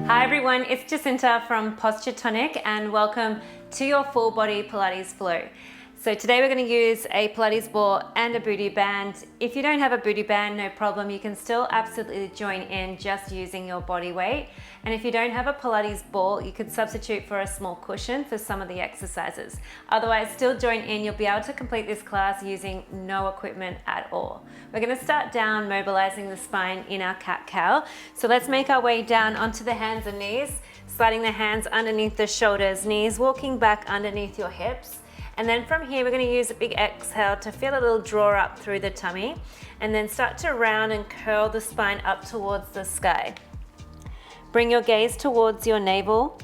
Hi everyone, it's Jacinta from Posture Tonic and welcome to your full body Pilates flow. So today we're going to use a Pilates ball and a booty band. If you don't have a booty band, no problem, you can still absolutely join in just using your body weight. And if you don't have a Pilates ball, you could substitute for a small cushion for some of the exercises. Otherwise, still join in, you'll be able to complete this class using no equipment at all. We're going to start down mobilizing the spine in our cat-cow. So let's make our way down onto the hands and knees, sliding the hands underneath the shoulders, knees walking back underneath your hips. And then from here, we're going to use a big exhale to feel a little draw up through the tummy, and then start to round and curl the spine up towards the sky. Bring your gaze towards your navel,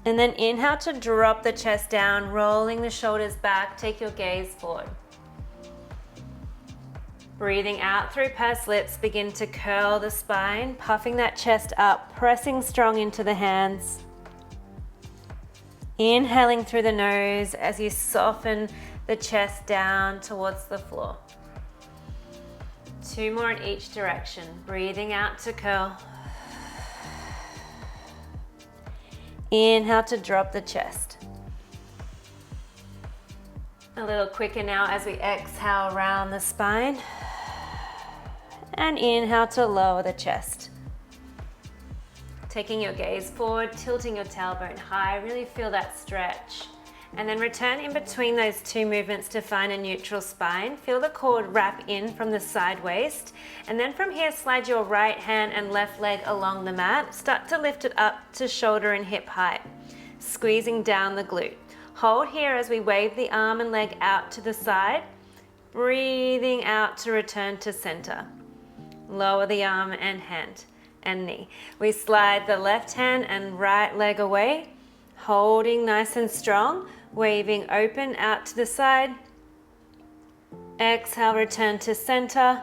and then inhale to drop the chest down, rolling the shoulders back, take your gaze forward. Breathing out through pursed lips, begin to curl the spine, puffing that chest up, pressing strong into the hands. Inhaling through the nose as you soften the chest down towards the floor. 2 more in each direction. Breathing out to curl. Inhale to drop the chest. A little quicker now as we exhale, round the spine. And inhale to lower the chest. Taking your gaze forward, tilting your tailbone high, really feel that stretch. And then return in between those 2 movements to find a neutral spine. Feel the cord wrap in from the side waist. And then from here, slide your right hand and left leg along the mat. Start to lift it up to shoulder and hip height, squeezing down the glute. Hold here as we wave the arm and leg out to the side, breathing out to return to center. Lower the arm and hand and knee. We slide the left hand and right leg away, holding nice and strong, waving open out to the side. Exhale, return to center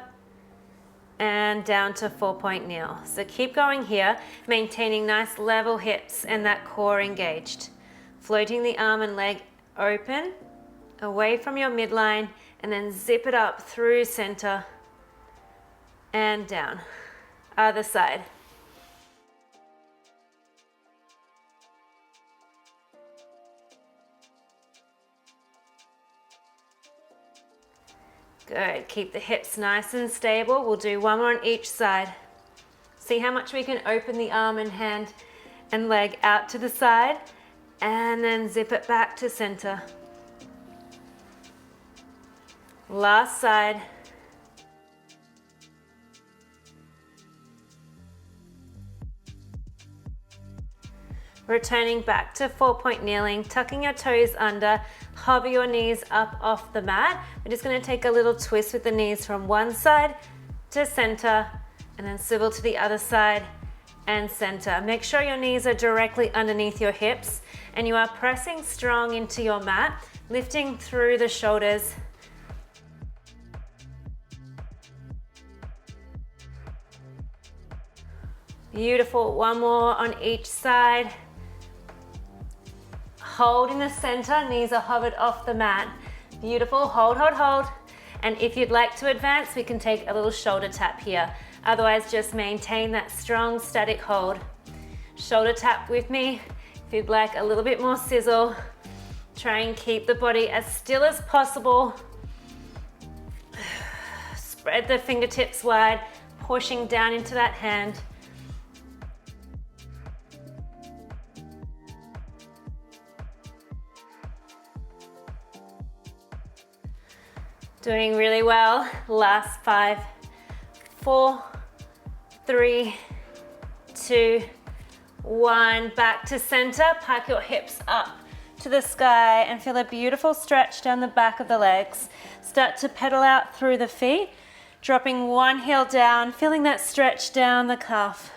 and down to 4-point kneel. So keep going here, maintaining nice level hips and that core engaged. Floating the arm and leg open, away from your midline, and then zip it up through center and down. Other side. Good, keep the hips nice and stable. We'll do 1 more on each side. See how much we can open the arm and hand and leg out to the side, and then zip it back to center. Last side. Returning back to 4-point kneeling, tucking your toes under, hover your knees up off the mat. We're just going to take a little twist with the knees from one side to center, and then swivel to the other side and center. Make sure your knees are directly underneath your hips and you are pressing strong into your mat, lifting through the shoulders. Beautiful, 1 more on each side. Hold in the center, knees are hovered off the mat. Beautiful, hold, hold, hold. And if you'd like to advance, we can take a little shoulder tap here. Otherwise, just maintain that strong static hold. Shoulder tap with me. If you'd like a little bit more sizzle, try and keep the body as still as possible. Spread the fingertips wide, pushing down into that hand. Doing really well. Last 5, 4, 3, 2, 1. Back to center. Park your hips up to the sky and feel a beautiful stretch down the back of the legs. Start to pedal out through the feet, dropping one heel down, feeling that stretch down the calf.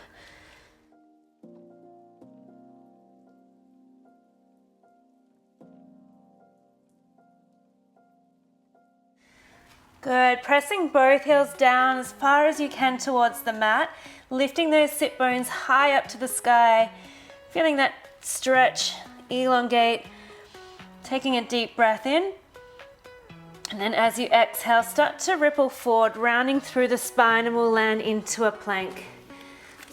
Good, pressing both heels down as far as you can towards the mat, lifting those sit bones high up to the sky, feeling that stretch, elongate, taking a deep breath in, and then as you exhale, start to ripple forward, rounding through the spine, and we'll land into a plank.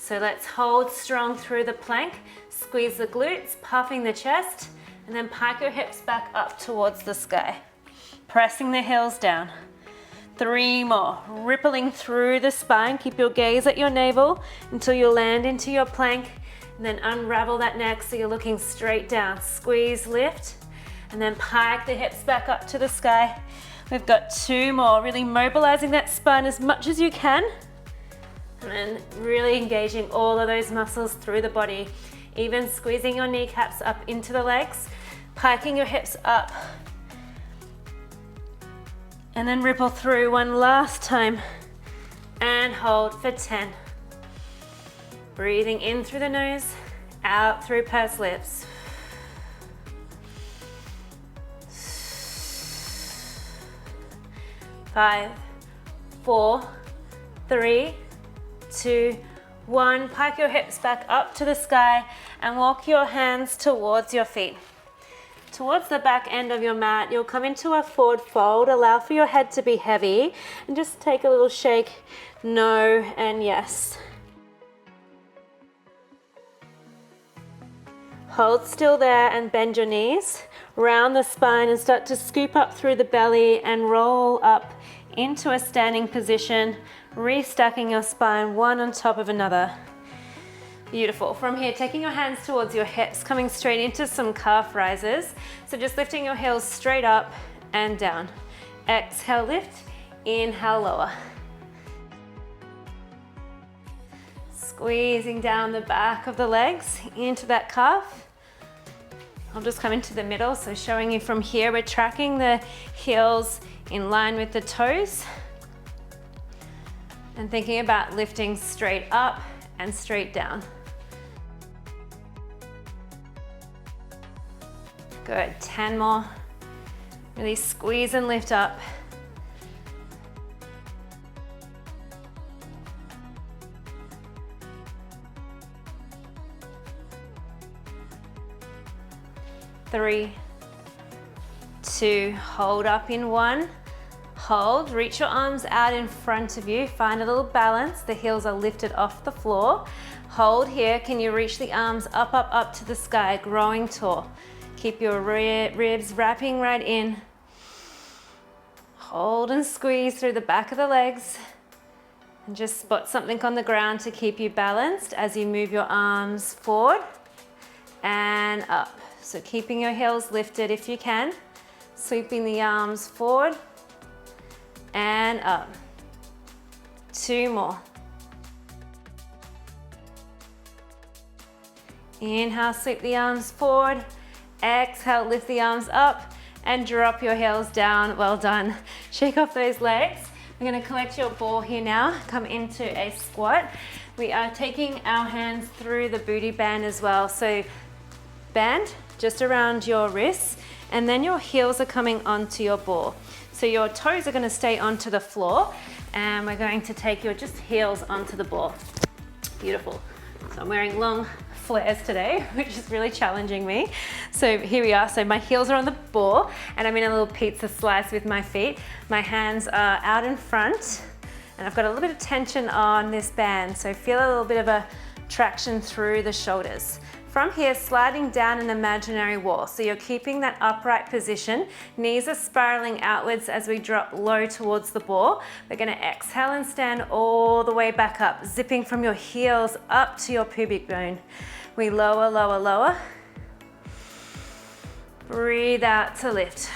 So let's hold strong through the plank, squeeze the glutes, puffing the chest, and then pike your hips back up towards the sky. Pressing the heels down. 3 more, rippling through the spine. Keep your gaze at your navel until you land into your plank, and then unravel that neck so you're looking straight down. Squeeze, lift, and then pike the hips back up to the sky. We've got 2 more, really mobilizing that spine as much as you can, and then really engaging all of those muscles through the body, even squeezing your kneecaps up into the legs, piking your hips up, and then ripple through one last time and hold for 10. Breathing in through the nose, out through pursed lips. 5, 4, 3, 2, 1. Pike your hips back up to the sky and walk your hands towards your feet. Towards the back end of your mat, you'll come into a forward fold. Allow for your head to be heavy and just take a little shake, no and yes. Hold still there and bend your knees. Round the spine and start to scoop up through the belly and roll up into a standing position, restacking your spine one on top of another. Beautiful. From here, taking your hands towards your hips, coming straight into some calf rises. So just lifting your heels straight up and down. Exhale, lift. Inhale, lower. Squeezing down the back of the legs into that calf. I'll just come into the middle. So showing you from here, we're tracking the heels in line with the toes. And thinking about lifting straight up and straight down. Good, 10 more. Really squeeze and lift up. Three, 2, hold up in 1. Hold, reach your arms out in front of you. Find a little balance. The heels are lifted off the floor. Hold here. Can you reach the arms up, up, up to the sky, growing tall? Keep your ribs wrapping right in. Hold and squeeze through the back of the legs. And just spot something on the ground to keep you balanced as you move your arms forward and up. So keeping your heels lifted if you can. Sweeping the arms forward and up. 2 more. Inhale, sweep the arms forward. Exhale, lift the arms up and drop your heels down. Well done. Shake off those legs. We're going to collect your ball here now. Come into a squat. We are taking our hands through the booty band as well. So band just around your wrists, and then your heels are coming onto your ball. So your toes are going to stay onto the floor, and we're going to take your just heels onto the ball. Beautiful. So I'm wearing long flares today, which is really challenging me. So here we are. So my heels are on the ball, and I'm in a little pizza slice with my feet. My hands are out in front, and I've got a little bit of tension on this band. So feel a little bit of a traction through the shoulders. From here, sliding down an imaginary wall. So you're keeping that upright position. Knees are spiraling outwards as we drop low towards the ball. We're gonna exhale and stand all the way back up, zipping from your heels up to your pubic bone. We lower, lower, lower. Breathe out to lift.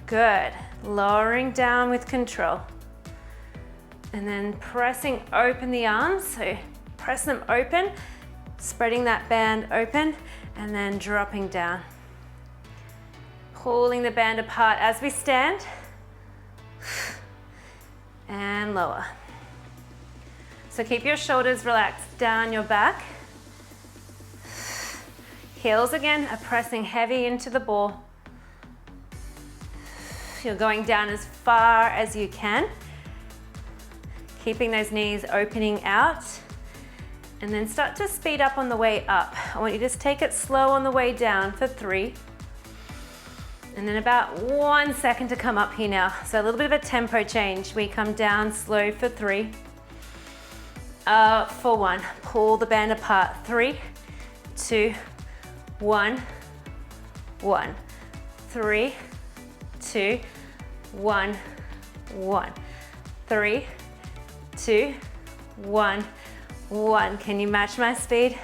Good. Lowering down with control. And then pressing open the arms. So press them open, spreading that band open, and then dropping down. Pulling the band apart as we stand. And lower. So keep your shoulders relaxed down your back. Heels again are pressing heavy into the ball. You're going down as far as you can. Keeping those knees opening out. And then start to speed up on the way up. I want you to just take it slow on the way down for 3. And then about 1 second to come up here now. So a little bit of a tempo change. We come down slow for 3. for 1. Pull the band apart. 3, 2, 1, 1. 3, 2, 1, 1. 3, 2, 1, 1. Can you match my speed?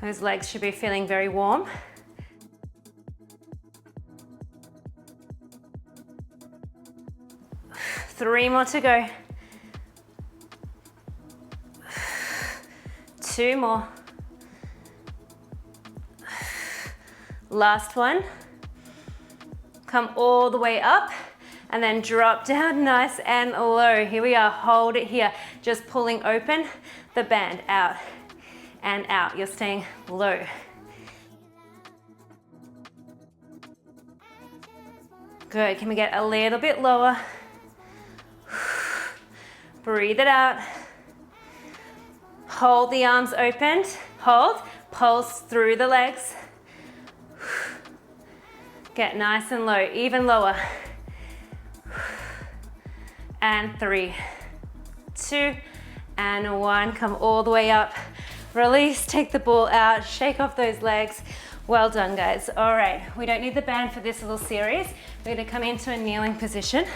Those legs should be feeling very warm. Three more to go. 2 more. Last one. Come all the way up and then drop down nice and low. Here we are, hold it here. Just pulling open the band, out and out. You're staying low. Good, can we get a little bit lower? Breathe it out. Hold the arms opened. Hold. Pulse through the legs. Get nice and low, even lower. And 3, 2, and 1. Come all the way up. Release, take the ball out, shake off those legs. Well done, guys. All right, we don't need the band for this little series. We're gonna come into a kneeling position.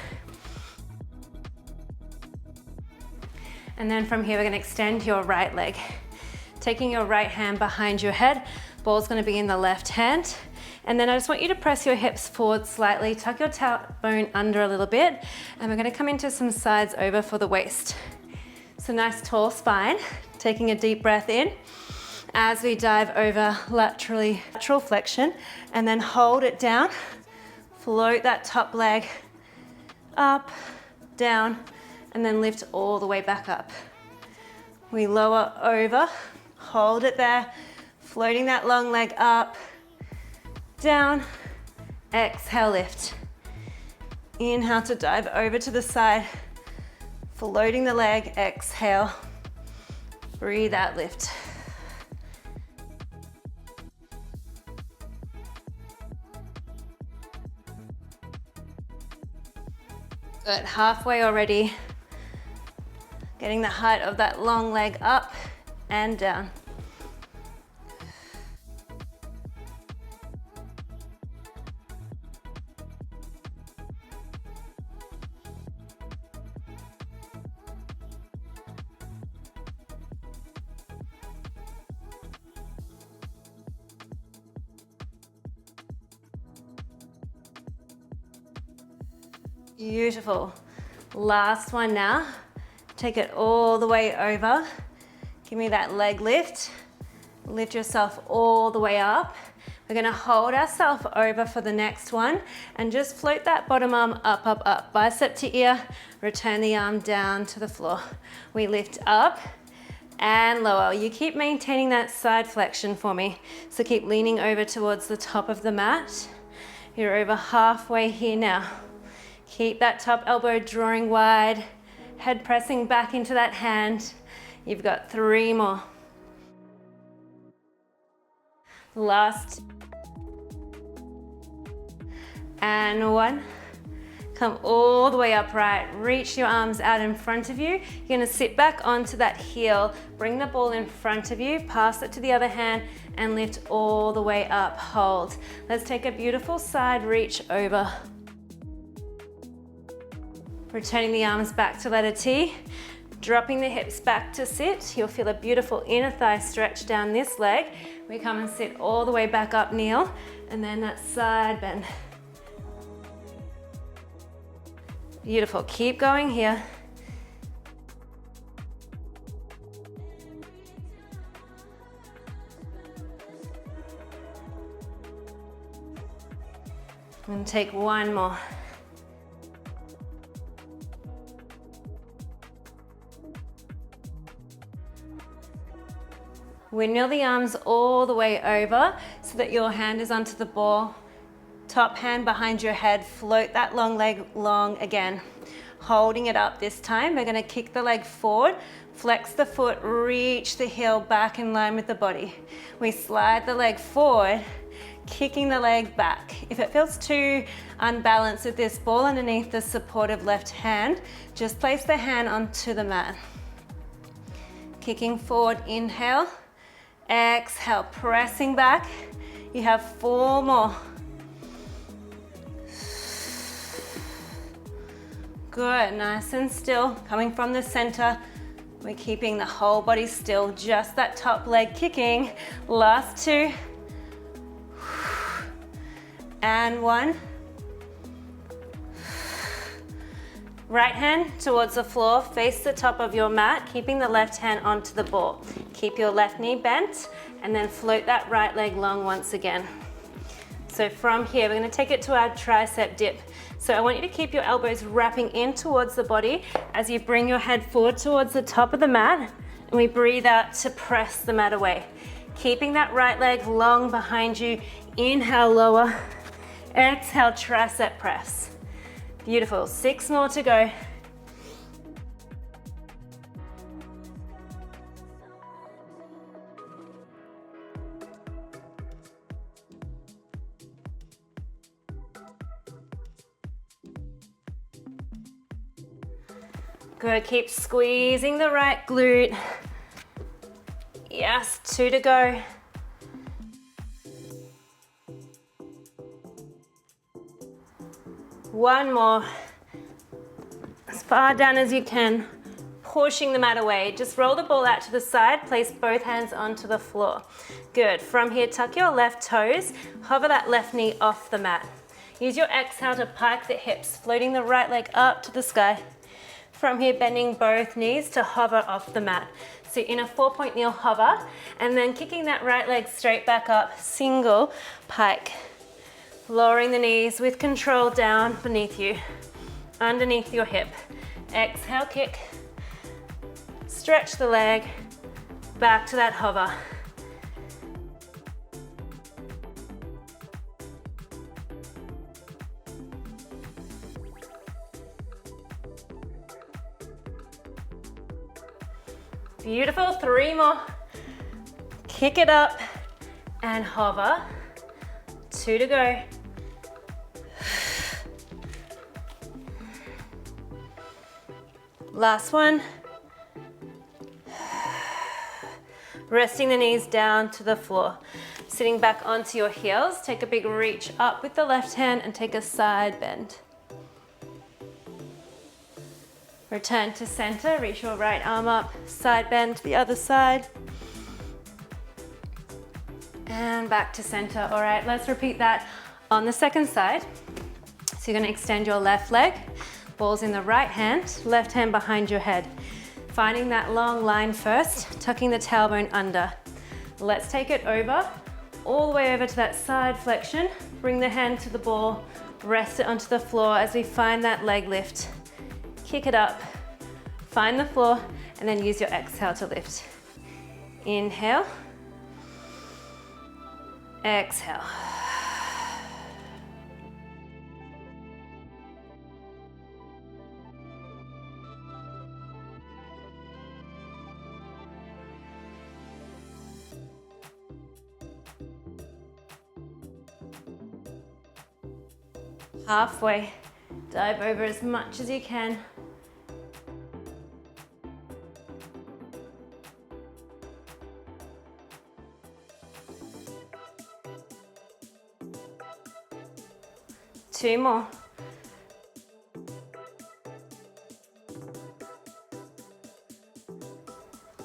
And then from here, we're gonna extend your right leg. Taking your right hand behind your head, ball's gonna be in the left hand. And then I just want you to press your hips forward slightly, tuck your tailbone under a little bit, and we're gonna come into some sides over for the waist. So nice tall spine, taking a deep breath in as we dive over lateral flexion, and then hold it down, float that top leg up, down, and then lift all the way back up. We lower over, hold it there, floating that long leg up, down, exhale, lift. Inhale to dive over to the side, floating the leg, exhale, breathe out, lift. Good, halfway already. Getting the height of that long leg up and down. Beautiful. Last one now. Take it all the way over. Give me that leg lift. Lift yourself all the way up. We're gonna hold ourselves over for the next one and just float that bottom arm up, up, up. Bicep to ear, return the arm down to the floor. We lift up and lower. You keep maintaining that side flexion for me. So keep leaning over towards the top of the mat. You're over halfway here now. Keep that top elbow drawing wide, head pressing back into that hand. You've got 3 more. Last. And 1. Come all the way upright. Reach your arms out in front of you. You're gonna sit back onto that heel, bring the ball in front of you, pass it to the other hand, and lift all the way up, hold. Let's take a beautiful side reach over. Returning the arms back to letter T, dropping the hips back to sit. You'll feel a beautiful inner thigh stretch down this leg. We come and sit all the way back up, kneel, and then that side bend. Beautiful, keep going here. And take 1 more. Windmill the arms all the way over so that your hand is onto the ball. Top hand behind your head, float that long leg long again. Holding it up this time, we're gonna kick the leg forward, flex the foot, reach the heel back in line with the body. We slide the leg forward, kicking the leg back. If it feels too unbalanced with this ball underneath the supportive left hand, just place the hand onto the mat. Kicking forward, inhale, exhale, pressing back. You have 4 more. Good, nice and still, coming from the center. We're keeping the whole body still, just that top leg kicking. Last 2. And 1. Right hand towards the floor, face the top of your mat, keeping the left hand onto the ball. Keep your left knee bent, and then float that right leg long once again. So from here, we're gonna take it to our tricep dip. So I want you to keep your elbows wrapping in towards the body as you bring your head forward towards the top of the mat, and we breathe out to press the mat away. Keeping that right leg long behind you. Inhale, lower. Exhale, tricep press. Beautiful, 6 more to go. Good, keep squeezing the right glute. Yes, 2 to go. One more. As far down as you can, pushing the mat away. Just roll the ball out to the side, place both hands onto the floor. Good, from here, tuck your left toes, hover that left knee off the mat. Use your exhale to pike the hips, floating the right leg up to the sky. From here, bending both knees to hover off the mat. So in a 4-point kneel hover, and then kicking that right leg straight back up, single pike. Lowering the knees with control down beneath you, underneath your hip. Exhale, kick. Stretch the leg, back to that hover. Beautiful, 3 more. Kick it up and hover. 2 to go. Last one. Resting the knees down to the floor. Sitting back onto your heels, take a big reach up with the left hand and take a side bend. Return to center, reach your right arm up, side bend to the other side. And back to center. All right, let's repeat that on the second side. So you're gonna extend your left leg, balls in the right hand, left hand behind your head. Finding that long line first, tucking the tailbone under. Let's take it over, all the way over to that side flexion. Bring the hand to the ball, rest it onto the floor as we find that leg lift. Kick it up, find the floor, and then use your exhale to lift. Inhale, exhale. Halfway, dive over as much as you can. Two more.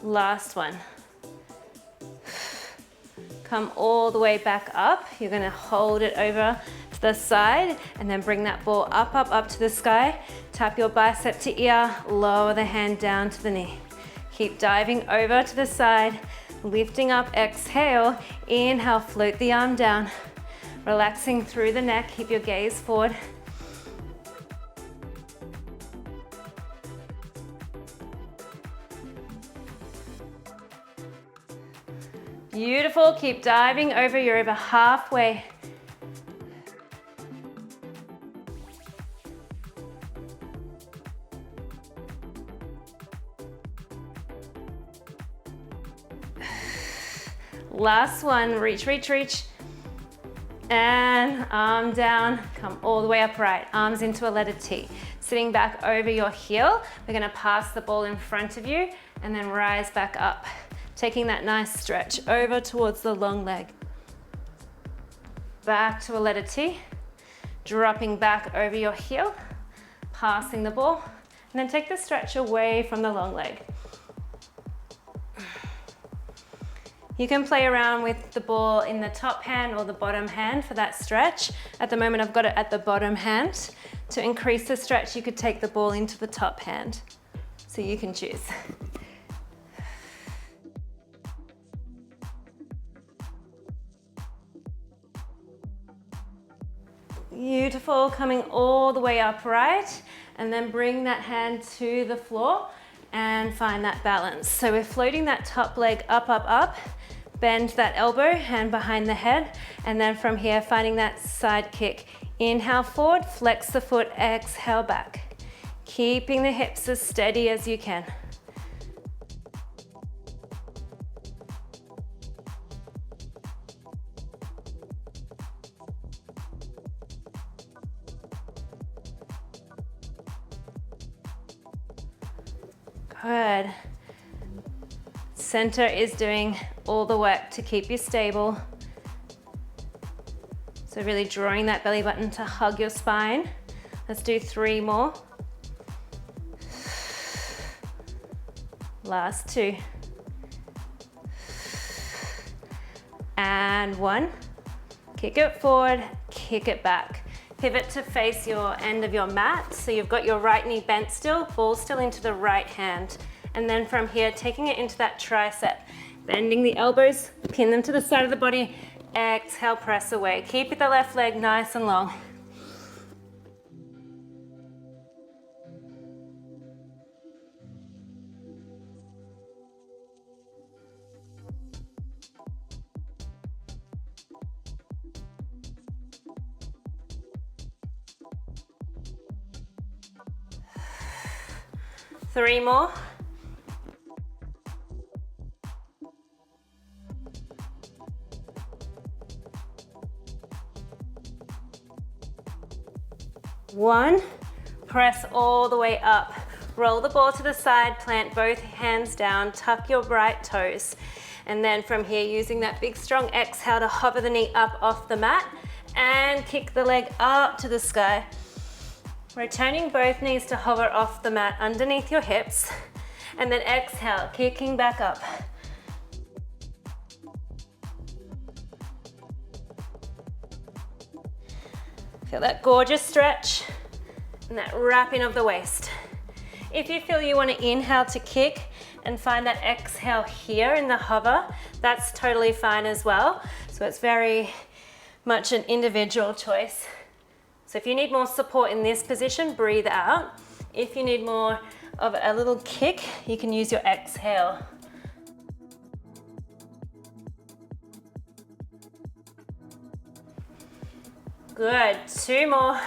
Last one. Come all the way back up. You're gonna hold it over to the side and then bring that ball up, up, up to the sky. Tap your bicep to ear, lower the hand down to the knee. Keep diving over to the side, lifting up, exhale. Inhale, float the arm down. Relaxing through the neck, keep your gaze forward. Beautiful, keep diving over, you're over halfway. Last one, reach, reach, reach. And arm down, come all the way upright, arms into a letter T. Sitting back over your heel, we're gonna pass the ball in front of you and then rise back up. Taking that nice stretch over towards the long leg. Back to a letter T, dropping back over your heel, passing the ball, and then take the stretch away from the long leg. You can play around with the ball in the top hand or the bottom hand for that stretch. At the moment, I've got it at the bottom hand. To increase the stretch, you could take the ball into the top hand. So you can choose. Beautiful, coming all the way upright, and then bring that hand to the floor and find that balance. So we're floating that top leg up, up, up. Bend that elbow, hand behind the head, and then from here, finding that side kick. Inhale forward, flex the foot, exhale back. Keeping the hips as steady as you can. Good. Center is doing all the work to keep you stable. So really drawing that belly button to hug your spine. Let's do 3 more. Last 2. And 1. Kick it forward, kick it back. Pivot to face your end of your mat. So you've got your right knee bent still, ball still into the right hand. And then from here, taking it into that tricep, bending the elbows, pin them to the side of the body, exhale, press away. Keep the left leg nice and long. Three more. One, press all the way up. Roll the ball to the side, plant both hands down, tuck your right toes. And then from here, using that big strong exhale to hover the knee up off the mat and kick the leg up to the sky. Returning both knees to hover off the mat underneath your hips. And then exhale, kicking back up. Feel that gorgeous stretch and that wrapping of the waist. If you feel you want to inhale to kick and find that exhale here in the hover, that's totally fine as well. So it's very much an individual choice. So if you need more support in this position, breathe out. If you need more of a little kick, you can use your exhale. Good, 2 more.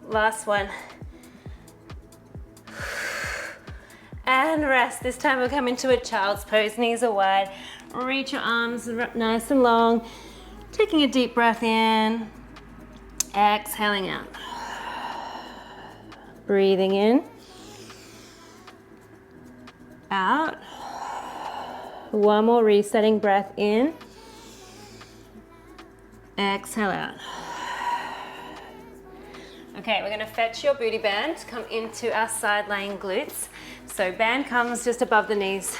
Last one. And rest. This time we'll come into a child's pose. Knees are wide. Reach your arms nice and long. Taking a deep breath in. Exhaling out. Breathing in. Out. One more resetting breath in. Exhale out. Okay, we're gonna fetch your booty band, come into our side laying glutes. So band comes just above the knees.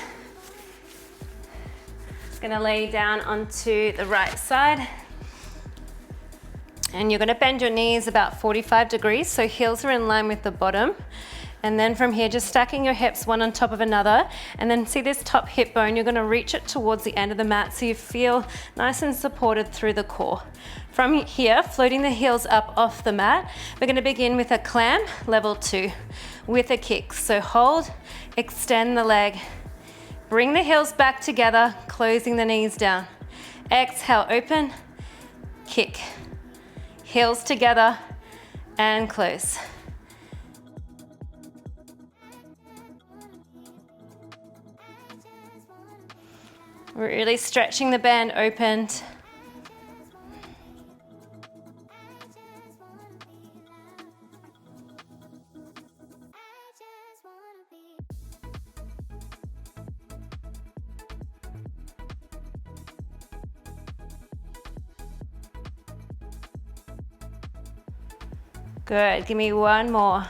Gonna lay down onto the right side. And you're gonna bend your knees about 45 degrees, so heels are in line with the bottom. And then from here, just stacking your hips one on top of another. And then see this top hip bone, you're gonna reach it towards the end of the mat so you feel nice and supported through the core. From here, floating the heels up off the mat, we're gonna begin with a clamp, level 2, with a kick. So hold, extend the leg, bring the heels back together, closing the knees down. Exhale, open, kick. Heels together and close. Really stretching the band open. Good, give me one more.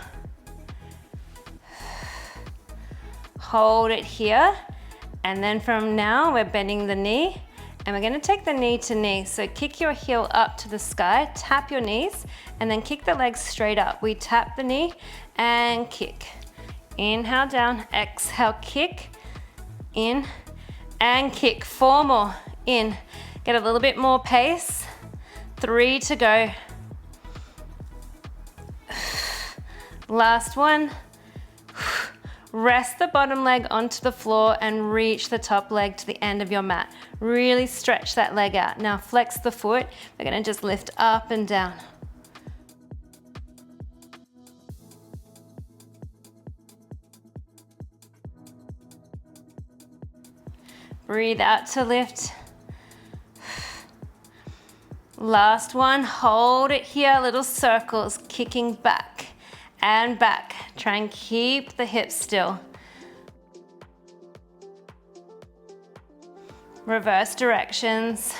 Hold it here. And then from now, we're bending the knee and we're gonna take the knee to knee. So kick your heel up to the sky, tap your knees, and then kick the legs straight up. We tap the knee and kick. Inhale down, exhale, kick. In and kick. 4 more, in. Get a little bit more pace. 3 to go. Last one. Rest the bottom leg onto the floor and reach the top leg to the end of your mat. Really stretch that leg out. Now flex the foot. We're gonna just lift up and down. Breathe out to lift. Last one, hold it here, little circles, kicking back and back. Try and keep the hips still. Reverse directions.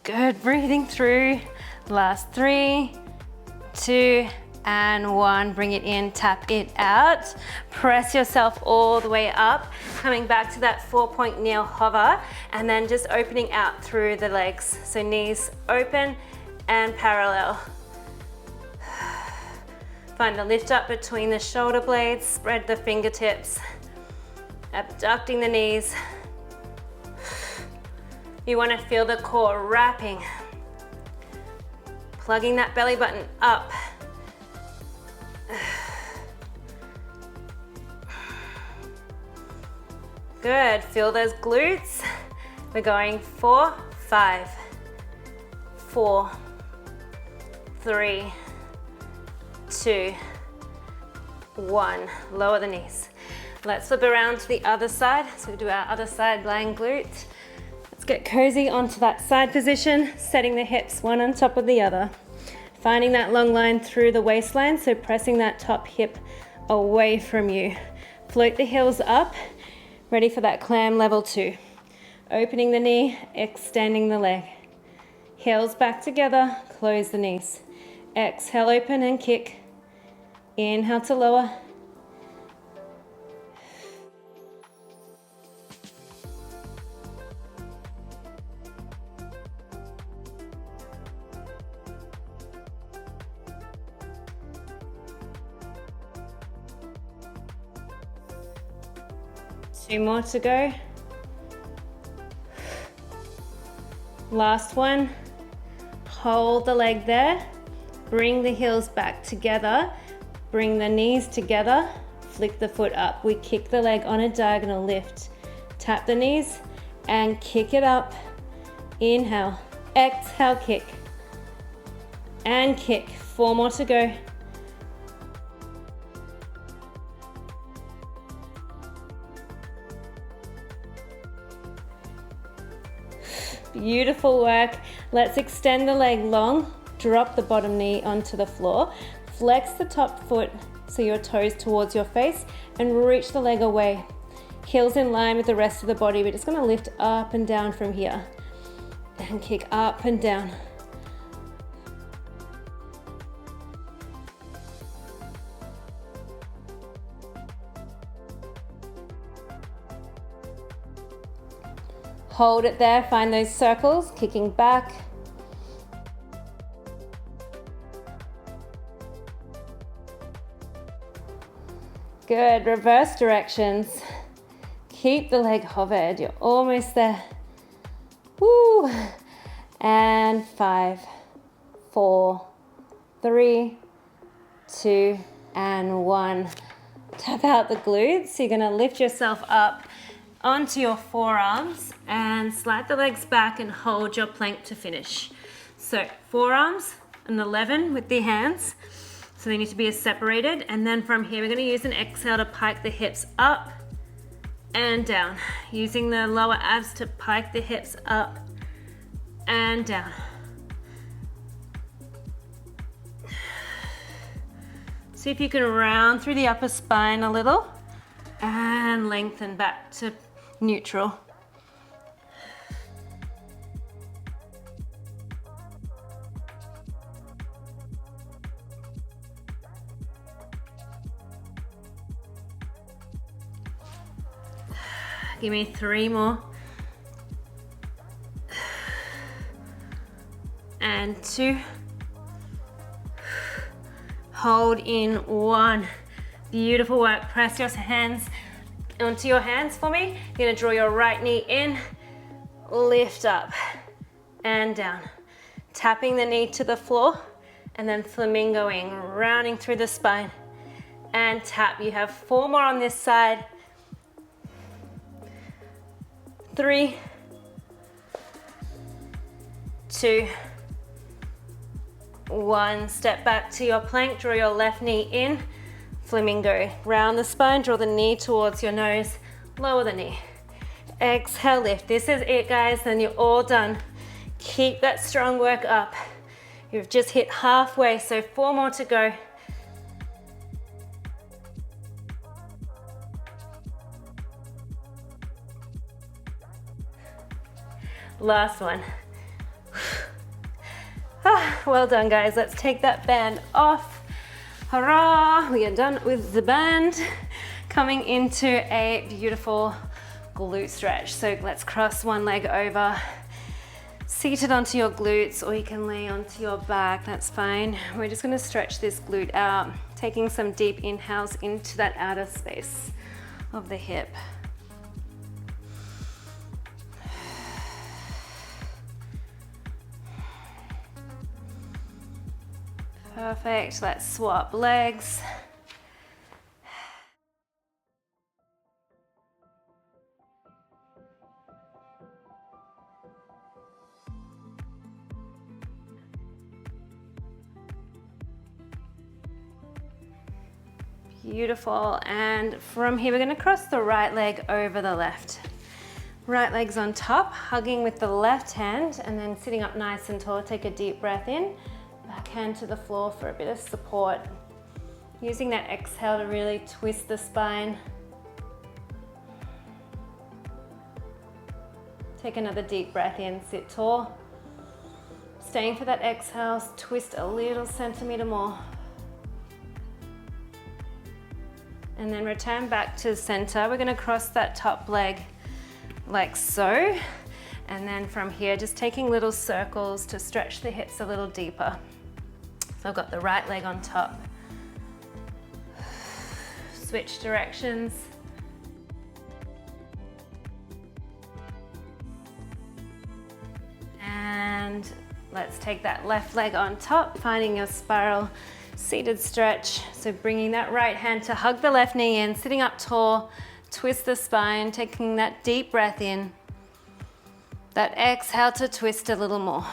Good, breathing through. Last 3, 2, and 1. Bring it in, tap it out. Press yourself all the way up, coming back to that 4-point kneel hover, and then just opening out through the legs. So knees open and parallel. Find the lift up between the shoulder blades, spread the fingertips, abducting the knees. You want to feel the core wrapping, plugging that belly button up. Good, feel those glutes. We're going 4, 5, 4, 3, 2, 1. Lower the knees. Let's flip around to the other side. So we do our other side lying glute. Let's get cozy onto that side position, setting the hips one on top of the other. Finding that long line through the waistline, so pressing that top hip away from you. Float the heels up, ready for that clam level 2. Opening the knee, extending the leg. Heels back together, close the knees. Exhale, open and kick. Inhale to lower. Two more to go. Last one. Hold the leg there. Bring the heels back together. Bring the knees together. Flick the foot up. We kick the leg on a diagonal lift. Tap the knees and kick it up. Inhale. Exhale, kick. And kick. 4 more to go. Beautiful work. Let's extend the leg long, drop the bottom knee onto the floor, flex the top foot so your toes towards your face, and reach the leg away. Heels in line with the rest of the body. We're just gonna lift up and down from here and kick up and down. Hold it there, find those circles, kicking back. Good, reverse directions. Keep the leg hovered, you're almost there. Woo! And 5, 4, 3, 2, and 1. Tap out the glutes. You're gonna lift yourself up onto your forearms and slide the legs back and hold your plank to finish. So forearms and 11 with the hands. So they need to be separated. And then from here, we're gonna use an exhale to pike the hips up and down. Using the lower abs to pike the hips up and down. See if you can round through the upper spine a little and lengthen back to neutral. Give me 3 more. And 2. Hold in 1. Beautiful work. Press your hands onto your hands for me. You're gonna draw your right knee in, lift up and down. Tapping the knee to the floor and then flamingoing, rounding through the spine and tap. You have 4 more on this side. 3, 2, 1. Step back to your plank, draw your left knee in, flamingo. Round the spine, draw the knee towards your nose, lower the knee. Exhale, lift. This is it, guys, then you're all done. Keep that strong work up. You've just hit halfway, so 4 more to go. Last one. Well done, guys. Let's take that band off. Hurrah! We are done with the band. Coming into a beautiful glute stretch. So let's cross one leg over. Seated onto your glutes, or you can lay onto your back, that's fine. We're just gonna stretch this glute out, taking some deep inhales into that outer space of the hip. Perfect, let's swap legs. Beautiful, and from here we're gonna cross the right leg over the left. Right leg's on top, hugging with the left hand, and then sitting up nice and tall. Take a deep breath in. Backhand to the floor for a bit of support. Using that exhale to really twist the spine. Take another deep breath in, sit tall. Staying for that exhale, twist a little centimeter more. And then return back to center. We're gonna cross that top leg like so. And then from here, just taking little circles to stretch the hips a little deeper. So I've got the right leg on top. Switch directions. And let's take that left leg on top, finding your spiral seated stretch. So bringing that right hand to hug the left knee in, sitting up tall, twist the spine, taking that deep breath in. That exhale to twist a little more.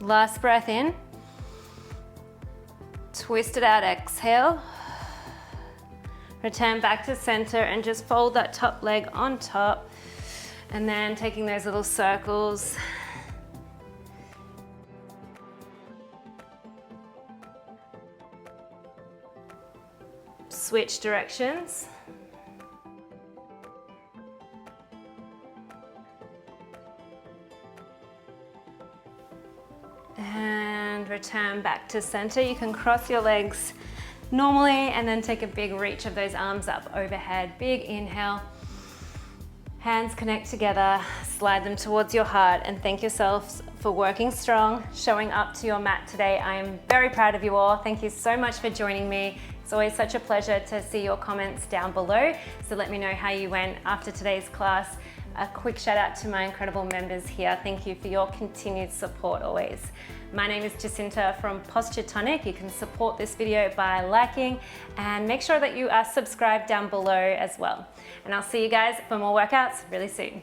Last breath in. Twist it out, exhale. Return back to center and just fold that top leg on top. And then taking those little circles. Switch directions. And return back to center. You can cross your legs normally and then take a big reach of those arms up overhead. Big inhale. Hands connect together, slide them towards your heart, and thank yourselves for working strong, showing up to your mat today. I am very proud of you all. Thank you so much for joining me. It's always such a pleasure to see your comments down below. So let me know how you went after today's class. A quick shout out to my incredible members here. Thank you for your continued support always. My name is Jacinta from Posture Tonic. You can support this video by liking and make sure that you are subscribed down below as well. And I'll see you guys for more workouts really soon.